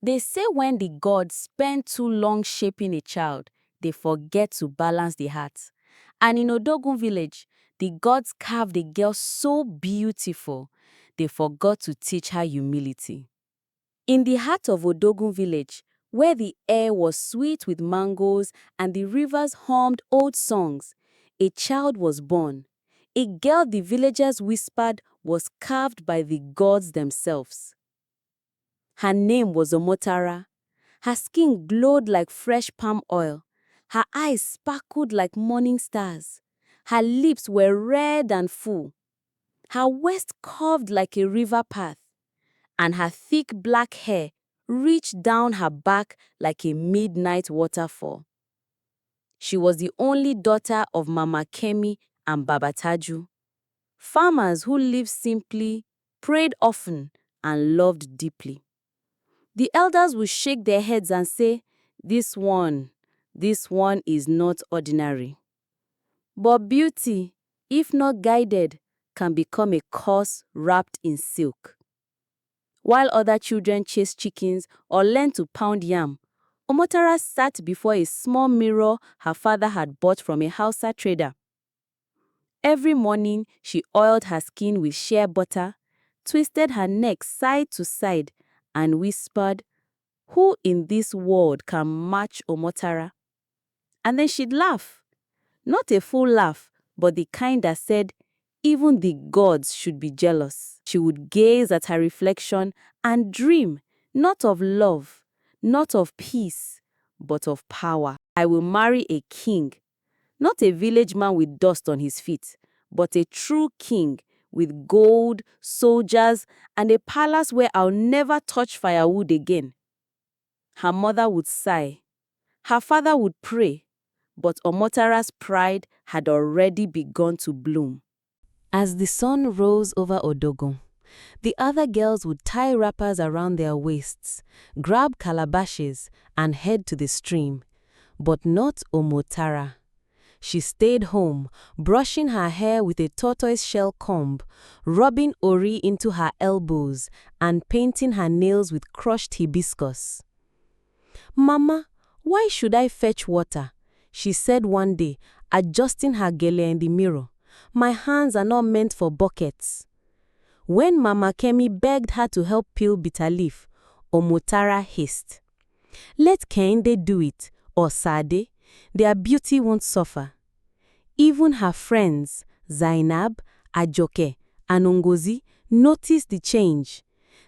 They say when the gods spend too long shaping a child, they forget to balance the heart. And in Odogu village, the gods carved a girl so beautiful, they forgot to teach her humility. In the heart of Odogu village, where the air was sweet with mangoes and the rivers hummed old songs, a child was born. A girl the villagers whispered was carved by the gods themselves. Her name was Omotara. Her skin glowed like fresh palm oil. Her eyes sparkled like morning stars. Her lips were red and full. Her waist curved like a river path, and her thick black hair reached down her back like a midnight waterfall. She was the only daughter of Mama Kemi and Baba Taju, farmers who lived simply, prayed often, and loved deeply. The elders would shake their heads and say, this one is not ordinary. But beauty, if not guided, can become a curse wrapped in silk. While other children chased chickens or learned to pound yam, Omotara sat before a small mirror her father had bought from a Hausa trader. Every morning, she oiled her skin with shea butter, twisted her neck side to side, and whispered, "Who in this world can match Omotara?" And then she'd laugh. Not a full laugh, but the kind that said, even the gods should be jealous. She would gaze at her reflection and dream, not of love, not of peace, but of power. I will marry a king, not a village man with dust on his feet, but a true king with gold, soldiers, and a palace where I'll never touch firewood again. Her mother would sigh. Her father would pray. But Omotara's pride had already begun to bloom. As the sun rose over Odogu, the other girls would tie wrappers around their waists, grab calabashes, and head to the stream. But not Omotara. She stayed home, brushing her hair with a tortoise-shell comb, rubbing ori into her elbows, and painting her nails with crushed hibiscus. "Mama, why should I fetch water?" she said one day, adjusting her gele in the mirror. "My hands are not meant for buckets." When Mama Kemi begged her to help peel bitter leaf, Omotara hissed, "Let Kehinde do it, or Sade. Their beauty won't suffer." Even her friends, Zainab, Ajoke, and Ngozi, noticed the change.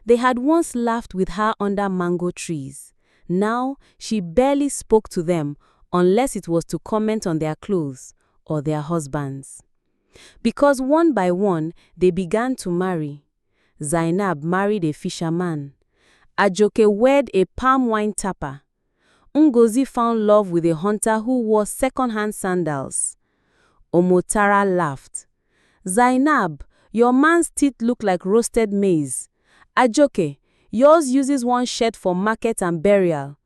They had once laughed with her under mango trees. Now, she barely spoke to them unless it was to comment on their clothes or their husbands. Because one by one, they began to marry. Zainab married a fisherman. Ajoke wed a palm wine tapper. Ngozi found love with a hunter who wore second-hand sandals. Omotara laughed. "Zainab, your man's teeth look like roasted maize. Ajoke, yours uses one shirt for market and burial.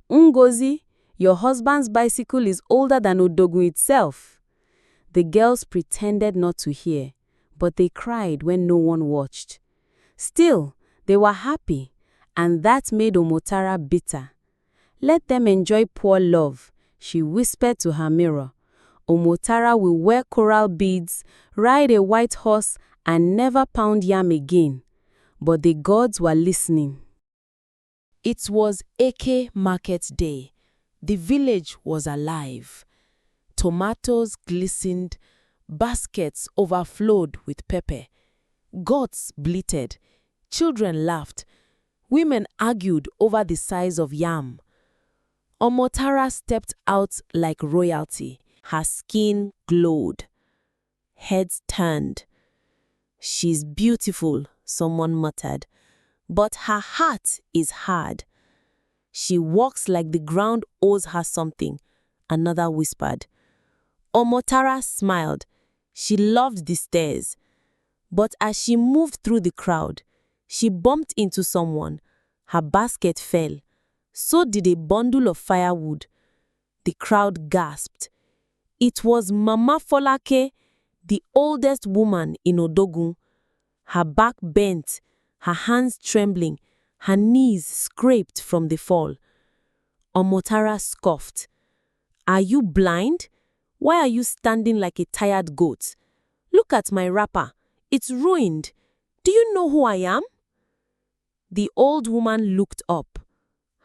Ngozi, your husband's bicycle is older than Odogu itself." The girls pretended not to hear, but they cried when no one watched. Still, they were happy, and that made Omotara bitter. "Let them enjoy poor love," she whispered to her mirror. "Omotara will wear coral beads, ride a white horse, and never pound yam again." But the gods were listening. It was Eke market day. The village was alive. Tomatoes glistened, baskets overflowed with pepper. Goats bleated, children laughed, women argued over the size of yam. Omotara stepped out like royalty. Her skin glowed. Heads turned. "She's beautiful," someone muttered, "but her heart is hard. She walks like the ground owes her something," another whispered. Omotara smiled. She loved the stairs. But as she moved through the crowd, she bumped into someone. Her basket fell. So did a bundle of firewood. The crowd gasped. It was Mama Folake, the oldest woman in Odogu. Her back bent, her hands trembling, Her knees scraped from the fall. Omotara scoffed. "Are you blind? Why are you standing like a tired goat? Look at my wrapper. It's ruined. Do you know who I am?" The old woman looked up.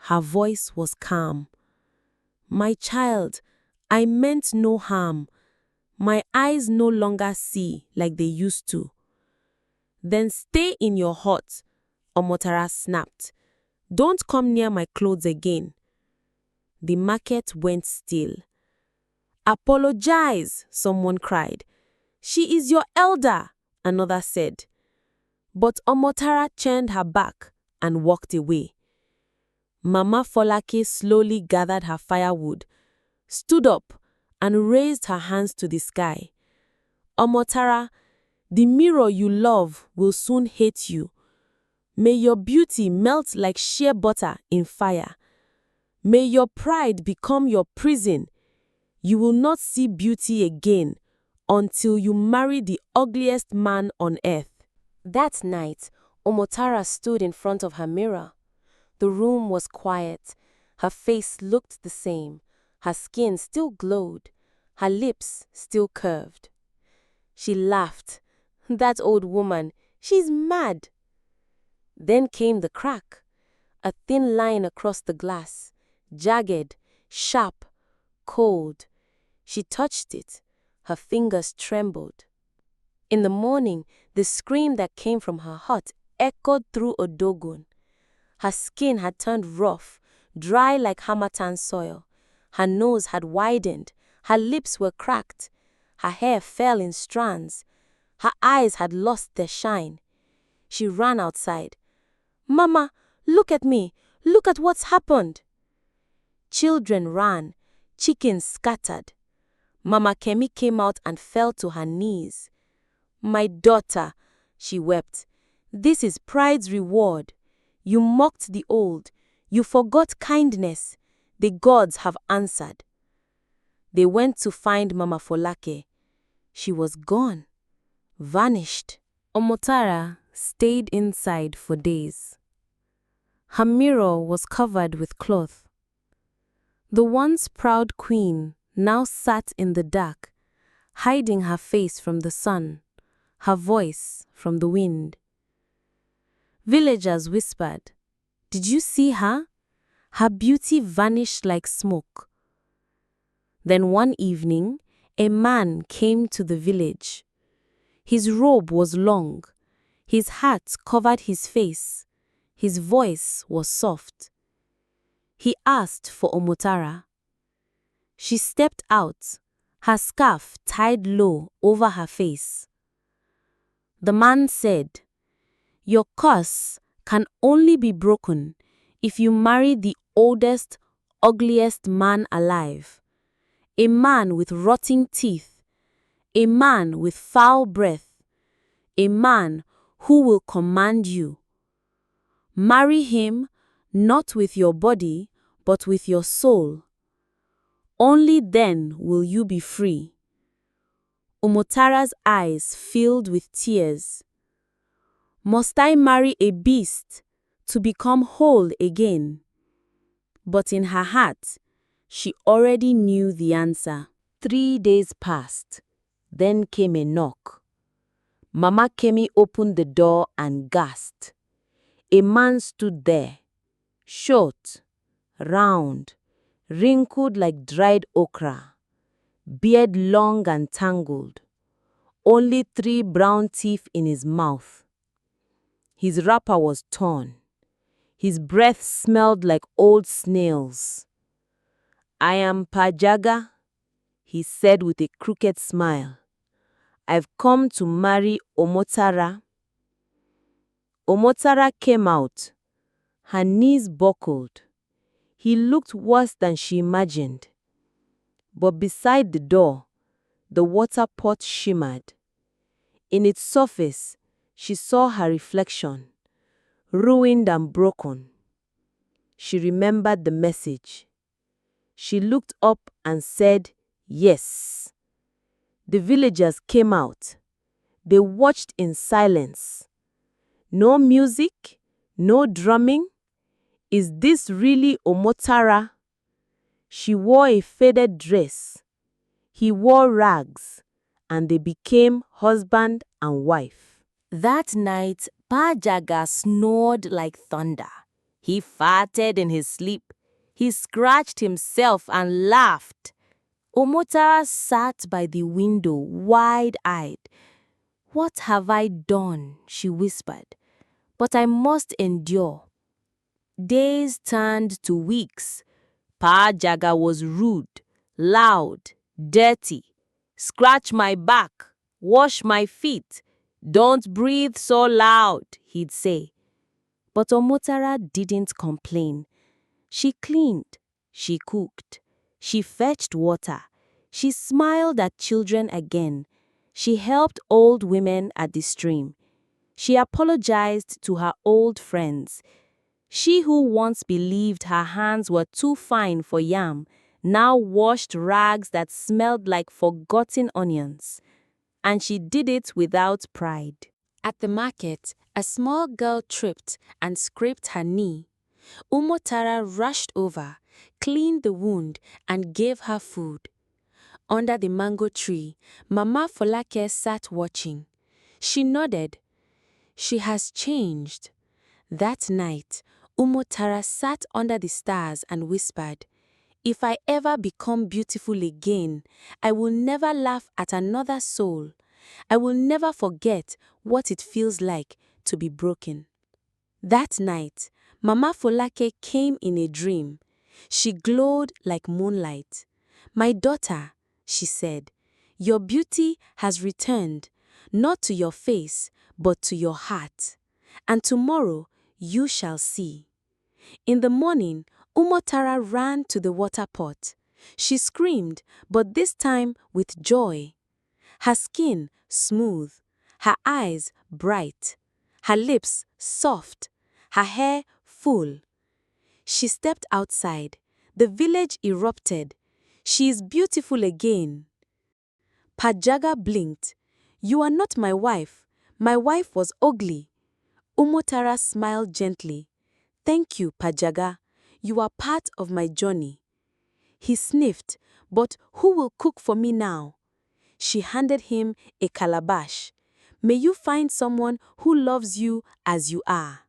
Her voice was calm. "My child, I meant no harm. My eyes no longer see like they used to." "Then stay in your hut," Omotara snapped. "Don't come near my clothes again." The market went still. "Apologize," someone cried. "She is your elder," another said. But Omotara turned her back and walked away. Mama Folake slowly gathered her firewood, stood up, and raised her hands to the sky. "Omotara, the mirror you love will soon hate you. May your beauty melt like shea butter in fire. May your pride become your prison. You will not see beauty again until you marry the ugliest man on earth." That night, Omotara stood in front of her mirror. The room was quiet. Her face looked the same. Her skin still glowed. Her lips still curved. She laughed. "That old woman, she's mad." Then came the crack. A thin line across the glass, jagged, sharp, cold. She touched it. Her fingers trembled. In the morning, the scream that came from her hut echoed through Odogu. Her skin had turned rough, dry like harmattan soil. Her nose had widened. Her lips were cracked. Her hair fell in strands. Her eyes had lost their shine. She ran outside. "Mama, look at me. Look at what's happened." Children ran. Chickens scattered. Mama Kemi came out and fell to her knees. "My daughter," she wept, "this is pride's reward. You mocked the old. You forgot kindness. The gods have answered." They went to find Mama Folake. She was gone, vanished. Omotara stayed inside for days. Her mirror was covered with cloth. The once proud queen now sat in the dark, hiding her face from the sun, her voice from the wind. Villagers whispered, "Did you see her? Her beauty vanished like smoke." Then one evening, a man came to the village. His robe was long. His hat covered his face. His voice was soft. He asked for Omotara. She stepped out, her scarf tied low over her face. The man said, "Your curse can only be broken if you marry the oldest, ugliest man alive. A man with rotting teeth. A man with foul breath. A man who will command you. Marry him not with your body, but with your soul. Only then will you be free." Omotara's eyes filled with tears. "Must I marry a beast to become whole again?" But in her heart, she already knew the answer. 3 days passed. Then came a knock. Mama Kemi opened the door and gasped. A man stood there, short, round, wrinkled like dried okra, beard long and tangled, only 3 brown teeth in his mouth. His wrapper was torn. His breath smelled like old snails. "I am Pajaga," he said with a crooked smile. "I've come to marry Omotara." Omotara came out. Her knees buckled. He looked worse than she imagined. But beside the door, the water pot shimmered. In its surface, she saw her reflection, ruined and broken. She remembered the message. She looked up and said, "Yes." The villagers came out. They watched in silence. No music, No drumming? Is this really Omotara? She wore a faded dress. He wore rags, and they became husband and wife. That night, Pa Jaga snored like thunder. He farted in his sleep. He scratched himself and laughed. Omotara sat by the window, wide-eyed. "What have I done?" she whispered. "But I must endure." Days turned to weeks. Pa Jaga was rude, loud, dirty. "Scratch my back, wash my feet. Don't breathe so loud," he'd say. But Omotara didn't complain. She cleaned, she cooked, she fetched water, she smiled at children again. She helped old women at the stream. She apologized to her old friends. She who once believed her hands were too fine for yam now washed rags that smelled like forgotten onions. And she did it without pride. At the market, a small girl tripped and scraped her knee. Umotara rushed over, cleaned the wound, and gave her food. Under the mango tree, Mama Folake sat watching. She nodded. She has changed. That night, Umotara sat under the stars and whispered, "If I ever become beautiful again, I will never laugh at another soul. I will never forget what it feels like to be broken." That night, Mama Folake came in a dream. She glowed like moonlight. "My daughter," she said, "your beauty has returned, not to your face, but to your heart. And tomorrow you shall see." In the morning, Umotara ran to the water pot. She screamed, but this time with joy. Her skin smooth, her eyes bright, her lips soft, her hair full. She stepped outside. The village erupted. "She is beautiful again." Pajaga blinked. "You are not my wife. My wife was ugly." Umotara smiled gently. "Thank you, Pajaga. You are part of my journey." He sniffed, "But who will cook for me now?" She handed him a calabash. "May you find someone who loves you as you are."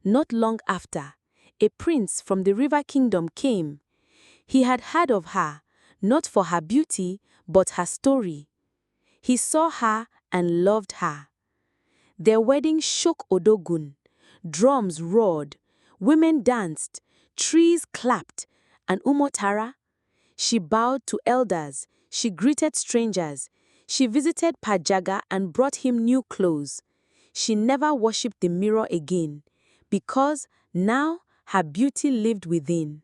Not long after, a prince from the River Kingdom came. He had heard of her, not for her beauty, but her story. He saw her and loved her. Their wedding shook Odogun. Drums roared, women danced, trees clapped, and Umotara, she bowed to elders, she greeted strangers, she visited Pajaga and brought him new clothes. She never worshipped the mirror again, because now her beauty lived within.